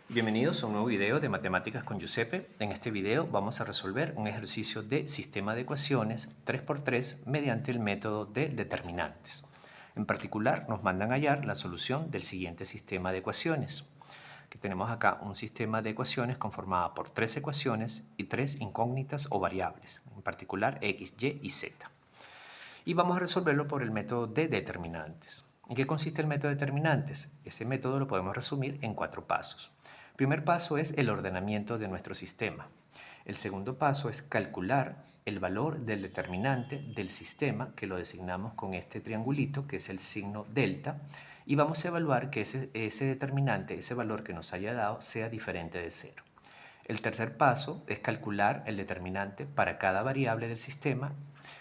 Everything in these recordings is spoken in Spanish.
Bienvenidos a un nuevo video de Matemáticas con Giuseppe. En este video vamos a resolver un ejercicio de sistema de ecuaciones 3×3 mediante el método de determinantes. En particular, nos mandan a hallar la solución del siguiente sistema de ecuaciones. Que tenemos acá un sistema de ecuaciones conformado por 3 ecuaciones y 3 incógnitas o variables, en particular x, y y z. Y vamos a resolverlo por el método de determinantes. ¿En qué consiste el método de determinantes? Ese método lo podemos resumir en 4 pasos. El primer paso es el ordenamiento de nuestro sistema. El segundo paso es calcular el valor del determinante del sistema, que lo designamos con este triangulito, que es el signo delta, y vamos a evaluar que ese determinante, ese valor que nos haya dado, sea diferente de 0. El tercer paso es calcular el determinante para cada variable del sistema.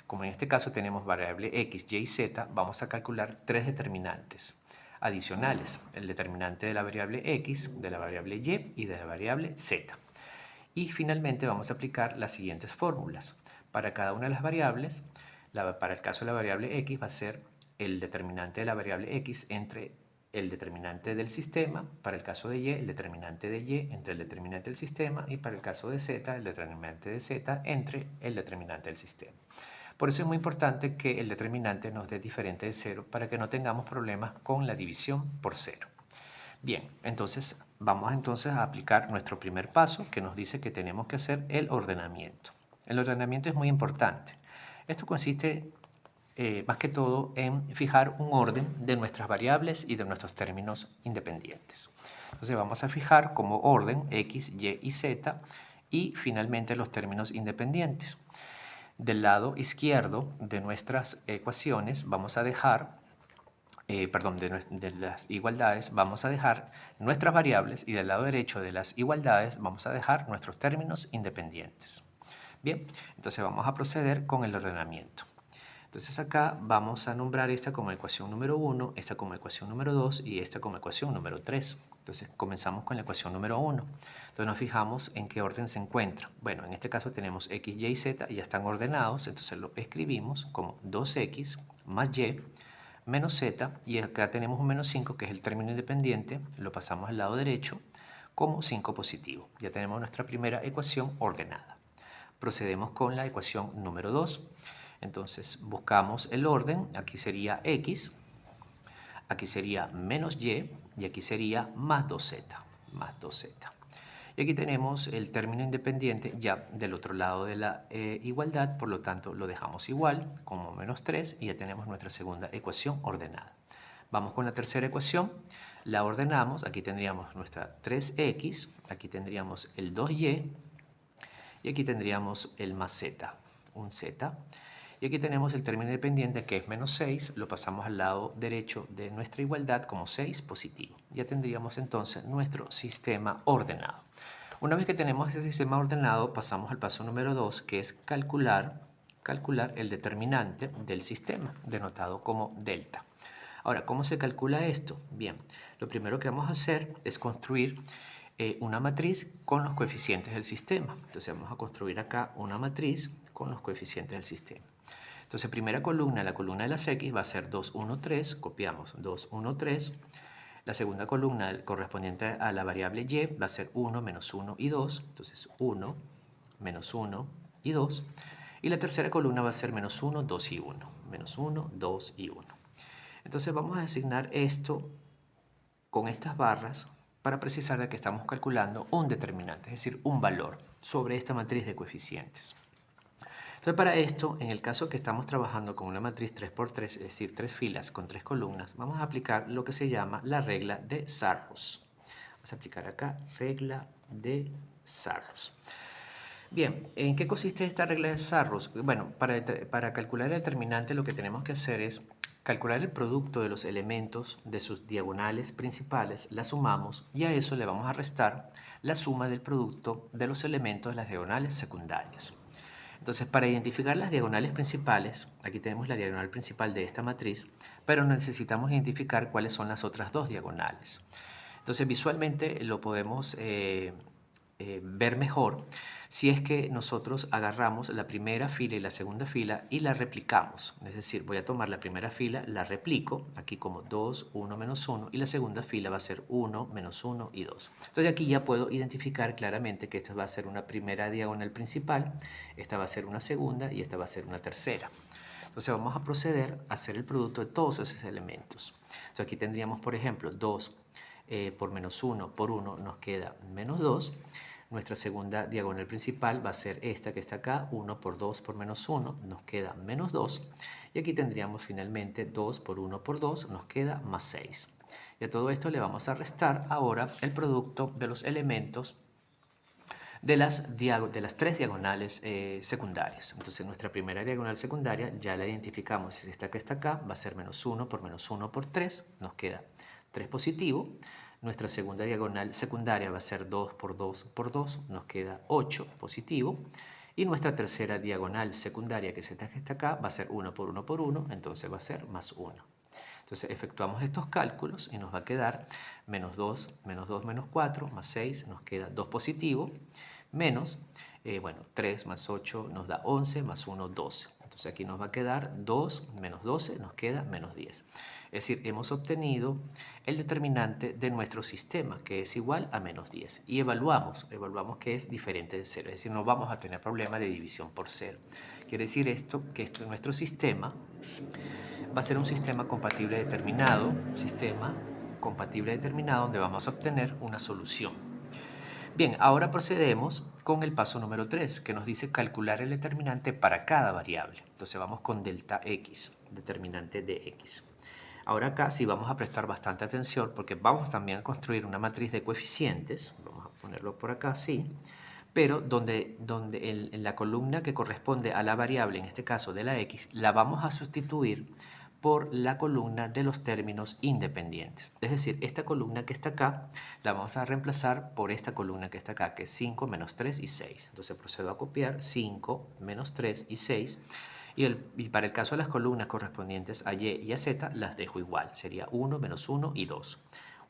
Como en este caso tenemos variable x, y y z, vamos a calcular 3 determinantes adicionales: el determinante de la variable x, de la variable y de la variable z. Y finalmente vamos a aplicar las siguientes fórmulas. Para cada una de las variables, para el caso de la variable x va a ser el determinante de la variable x entre el determinante del sistema, para el caso de y, el determinante de y entre el determinante del sistema, y para el caso de z, el determinante de z entre el determinante del sistema. Por eso es muy importante que el determinante nos dé diferente de 0 para que no tengamos problemas con la división por 0. Bien, entonces vamos a aplicar nuestro primer paso, que nos dice que tenemos que hacer el ordenamiento. El ordenamiento es muy importante. Esto consiste más que todo en fijar un orden de nuestras variables y de nuestros términos independientes. Entonces vamos a fijar como orden x, y y z, y finalmente los términos independientes. Del lado izquierdo de nuestras ecuaciones vamos a dejar, de las igualdades vamos a dejar nuestras variables, y del lado derecho de las igualdades vamos a dejar nuestros términos independientes. Bien, entonces vamos a proceder con el ordenamiento. Entonces acá vamos a nombrar esta como ecuación número 1, esta como ecuación número 2 y esta como ecuación número 3. Entonces comenzamos con la ecuación número 1. Entonces nos fijamos en qué orden se encuentra. Bueno, en este caso tenemos x, y y z y ya están ordenados, entonces lo escribimos como 2x más y menos z, y acá tenemos un menos 5 que es el término independiente, lo pasamos al lado derecho como 5 positivo. Ya tenemos nuestra primera ecuación ordenada. Procedemos con la ecuación número 2. Entonces buscamos el orden, aquí sería x, aquí sería menos y aquí sería más 2z, más 2z. Y aquí tenemos el término independiente ya del otro lado de la igualdad, por lo tanto lo dejamos igual, como menos 3, y ya tenemos nuestra segunda ecuación ordenada. Vamos con la tercera ecuación, la ordenamos, aquí tendríamos nuestra 3x, aquí tendríamos el 2y, y aquí tendríamos el más z, un z. Y aquí tenemos el término independiente, que es menos 6, lo pasamos al lado derecho de nuestra igualdad como 6 positivo. Ya tendríamos entonces nuestro sistema ordenado. Una vez que tenemos ese sistema ordenado, pasamos al paso número 2, que es calcular el determinante del sistema, denotado como delta. Ahora, ¿cómo se calcula esto? Bien, lo primero que vamos a hacer es construir una matriz con los coeficientes del sistema. Entonces vamos a construir acá una matriz con los coeficientes del sistema. Entonces, primera columna, la columna de las x va a ser 2, 1, 3, copiamos 2, 1, 3. La segunda columna correspondiente a la variable y va a ser 1, menos 1 y 2. Entonces 1, menos 1 y 2. Y la tercera columna va a ser menos 1, 2 y 1. Menos 1, 2 y 1. Entonces vamos a designar esto con estas barras para precisar de que estamos calculando un determinante, es decir, un valor sobre esta matriz de coeficientes. Entonces, para esto, en el caso que estamos trabajando con una matriz 3×3, es decir, 3 filas con 3 columnas, vamos a aplicar lo que se llama la regla de Sarrus. Vamos a aplicar acá regla de Sarrus. Bien, ¿en qué consiste esta regla de Sarrus? Bueno, para calcular el determinante lo que tenemos que hacer es calcular el producto de los elementos de sus diagonales principales, la sumamos y a eso le vamos a restar la suma del producto de los elementos de las diagonales secundarias. Entonces, para identificar las diagonales principales, aquí tenemos la diagonal principal de esta matriz, pero necesitamos identificar cuáles son las otras dos diagonales. Entonces, visualmente lo podemos ver mejor si es que nosotros agarramos la primera fila y la segunda fila y la replicamos. Es decir, voy a tomar la primera fila, la replico, aquí como 2, 1, menos 1, y la segunda fila va a ser 1, menos 1 y 2. Entonces aquí ya puedo identificar claramente que esta va a ser una primera diagonal principal, esta va a ser una segunda y esta va a ser una tercera. Entonces vamos a proceder a hacer el producto de todos esos elementos. Entonces aquí tendríamos, por ejemplo, 2 por menos 1 por 1 nos queda menos 2. Nuestra segunda diagonal principal va a ser esta que está acá, 1 por 2 por menos 1, nos queda menos 2. Y aquí tendríamos finalmente 2 por 1 por 2, nos queda más 6. Y a todo esto le vamos a restar ahora el producto de los elementos de las tres diagonales secundarias. Entonces nuestra primera diagonal secundaria ya la identificamos, es esta que está acá, va a ser menos 1 por menos 1 por 3, nos queda 3 positivo. Nuestra segunda diagonal secundaria va a ser 2 por 2 por 2, nos queda 8 positivo. Y nuestra tercera diagonal secundaria, que es esta que está acá, va a ser 1 por 1 por 1, entonces va a ser más 1. Entonces efectuamos estos cálculos y nos va a quedar menos 2, menos 4, más 6, nos queda 2 positivo, menos, 3 más 8 nos da 11, más 1, 12. Entonces aquí nos va a quedar 2 menos 12, nos queda menos 10. Es decir, hemos obtenido el determinante de nuestro sistema, que es igual a menos 10. Y evaluamos que es diferente de 0. Es decir, no vamos a tener problema de división por 0. Quiere decir esto, que nuestro sistema va a ser un sistema compatible determinado, donde vamos a obtener una solución. Bien, ahora procedemos con el paso número 3, que nos dice calcular el determinante para cada variable. Entonces vamos con delta x, determinante de x. Ahora acá sí vamos a prestar bastante atención porque vamos también a construir una matriz de coeficientes. Vamos a ponerlo por acá así. Pero donde en la columna que corresponde a la variable, en este caso de la x, la vamos a sustituir por la columna de los términos independientes. Es decir, esta columna que está acá la vamos a reemplazar por esta columna que está acá, que es 5, menos 3 y 6. Entonces procedo a copiar 5, menos 3 y 6. Y para el caso de las columnas correspondientes a Y y a Z, las dejo igual. Sería 1, menos 1 y 2.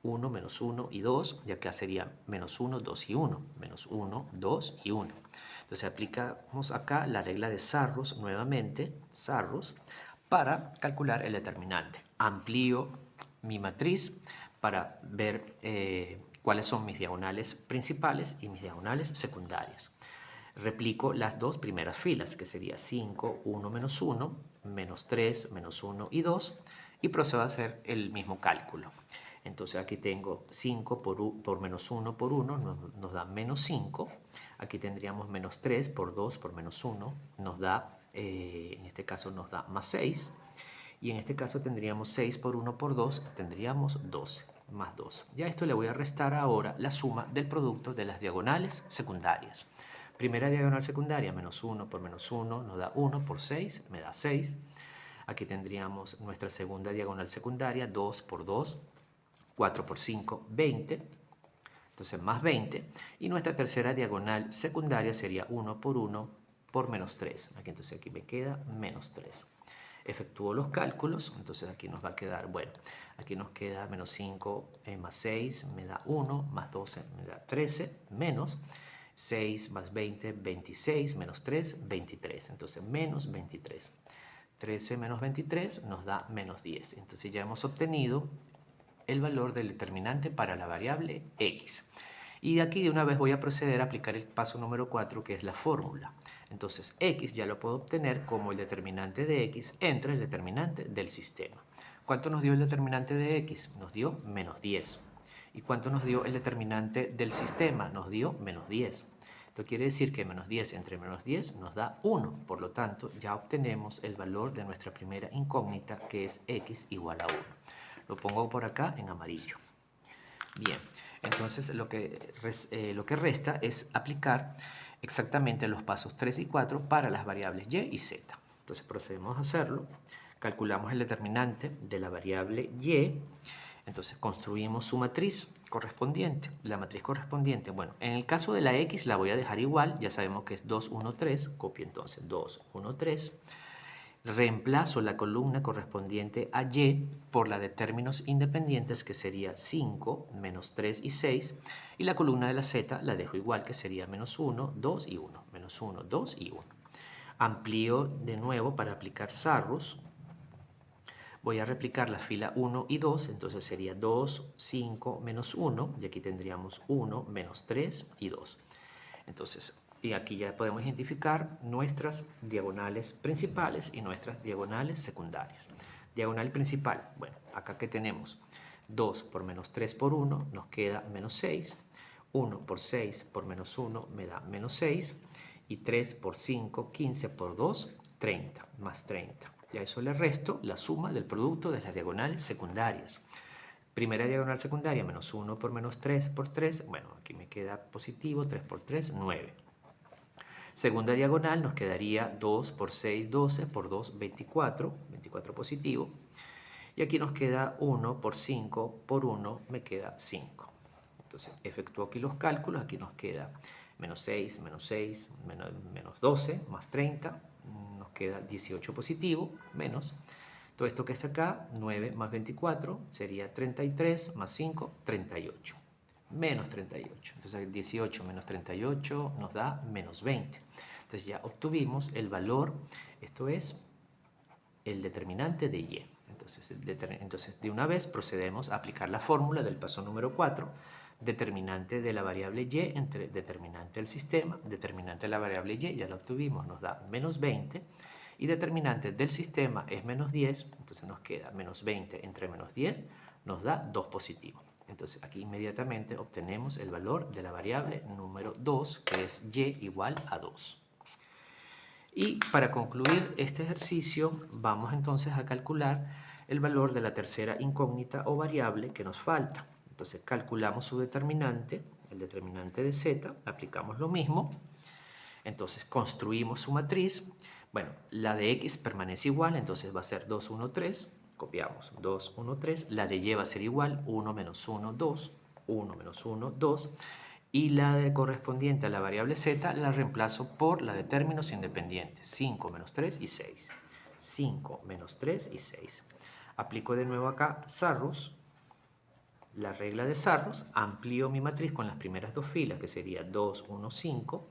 1, menos 1 y 2, y acá sería menos 1, 2 y 1. Menos 1, 2 y 1. Entonces aplicamos acá la regla de Sarrus nuevamente, Sarrus, para calcular el determinante. Amplío mi matriz para ver cuáles son mis diagonales principales y mis diagonales secundarias. Replico las dos primeras filas, que sería 5, 1, menos 1, menos 3, menos 1 y 2, y procedo a hacer el mismo cálculo. Entonces aquí tengo 5 por menos 1 por 1, nos da menos 5. Aquí tendríamos menos 3 por 2 por menos 1, nos da, en este caso nos da más 6. Y en este caso tendríamos 6 por 1 por 2, tendríamos 12, más 2. Y a esto le voy a restar ahora la suma del producto de las diagonales secundarias. Primera diagonal secundaria, menos 1 por menos 1, nos da 1 por 6, me da 6. Aquí tendríamos nuestra segunda diagonal secundaria, 2 por 2, 4 por 5, 20. Entonces más 20. Y nuestra tercera diagonal secundaria sería 1 por 1 por menos 3. Entonces aquí me queda menos 3. Efectúo los cálculos, entonces aquí nos va a quedar, aquí nos queda menos 5 más 6 me da 1, más 12 me da 13, menos 6 más 20, 26, menos 3, 23. Entonces menos 23. 13 menos 23 nos da menos 10. Entonces ya hemos obtenido el valor del determinante para la variable x. Y de aquí de una vez voy a proceder a aplicar el paso número 4, que es la fórmula. Entonces x ya lo puedo obtener como el determinante de x entre el determinante del sistema. ¿Cuánto nos dio el determinante de x? Nos dio menos 10. ¿Y cuánto nos dio el determinante del sistema? Nos dio menos 10. Esto quiere decir que menos 10 entre menos 10 nos da 1. Por lo tanto, ya obtenemos el valor de nuestra primera incógnita, que es x igual a 1. Lo pongo por acá en amarillo. Bien, entonces lo que resta es aplicar exactamente los pasos 3 y 4 para las variables y y z. Entonces procedemos a hacerlo. Calculamos el determinante de la variable y. Entonces construimos su matriz correspondiente. La matriz correspondiente, bueno, en el caso de la x la voy a dejar igual. Ya sabemos que es 2, 1, 3. Copio entonces 2, 1, 3. Reemplazo la columna correspondiente a y por la de términos independientes, que sería 5, menos 3 y 6, y la columna de la z la dejo igual, que sería menos 1, 2 y 1, menos 1, 2 y 1. Amplío de nuevo para aplicar Sarrus. Voy a replicar la fila 1 y 2, entonces sería 2, 5, menos 1, y aquí tendríamos 1, menos 3 y 2. Entonces, y aquí ya podemos identificar nuestras diagonales principales y nuestras diagonales secundarias. Diagonal principal, bueno, acá que tenemos 2 por menos 3 por 1 nos queda menos 6, 1 por 6 por menos 1 me da menos 6, y 3 por 5, 15 por 2, 30, más 30. Y a eso le resto la suma del producto de las diagonales secundarias. Primera diagonal secundaria, menos 1 por menos 3 por 3, bueno, aquí me queda positivo, 3 por 3, 9. Segunda diagonal nos quedaría 2 por 6, 12, por 2, 24, 24 positivo. Y aquí nos queda 1 por 5 por 1, me queda 5. Entonces, efectúo aquí los cálculos, aquí nos queda menos 6, menos 12, más 30, nos queda 18 positivo, menos. Todo esto que está acá, 9 más 24, sería 33, más 5, 38. Menos 38. Entonces 18 menos 38 nos da menos 20. Entonces ya obtuvimos el valor, esto es el determinante de y. Entonces de una vez procedemos a aplicar la fórmula del paso número 4, determinante de la variable y entre determinante del sistema, determinante de la variable y, ya lo obtuvimos, nos da menos 20, y determinante del sistema es menos 10, entonces nos queda menos 20 entre menos 10, nos da 2 positivo. Entonces aquí inmediatamente obtenemos el valor de la variable número 2, que es y igual a 2. Y para concluir este ejercicio vamos entonces a calcular el valor de la tercera incógnita o variable que nos falta. Entonces calculamos su determinante, el determinante de z, aplicamos lo mismo. Entonces construimos su matriz. Bueno, la de x permanece igual, entonces va a ser 2, 1, 3. Copiamos 2, 1, 3. La de y va a ser igual, 1 menos 1, 2. 1 menos 1, 2. Y la correspondiente a la variable z la reemplazo por la de términos independientes, 5 menos 3 y 6. 5 menos 3 y 6. Aplico de nuevo acá Sarrus, la regla de Sarrus, amplío mi matriz con las primeras dos filas, que sería 2, 1, 5,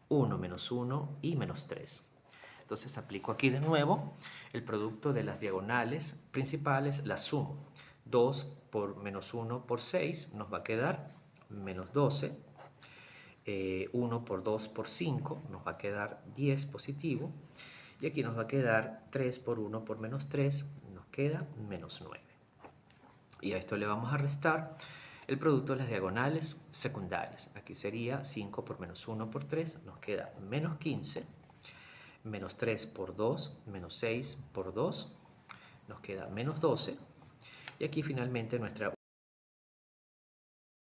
1 menos 1 y menos 3. Entonces aplico aquí de nuevo el producto de las diagonales principales, la sumo. 2 por menos 1 por 6 nos va a quedar menos 12. 1 por 2 por 5 nos va a quedar 10 positivo. Y aquí nos va a quedar 3 por 1 por menos 3, nos queda menos 9. Y a esto le vamos a restar el producto de las diagonales secundarias. Aquí sería 5 por menos 1 por 3, nos queda menos 15. Menos 3 por 2, menos 6 por 2, nos queda menos 12. Y aquí finalmente nuestra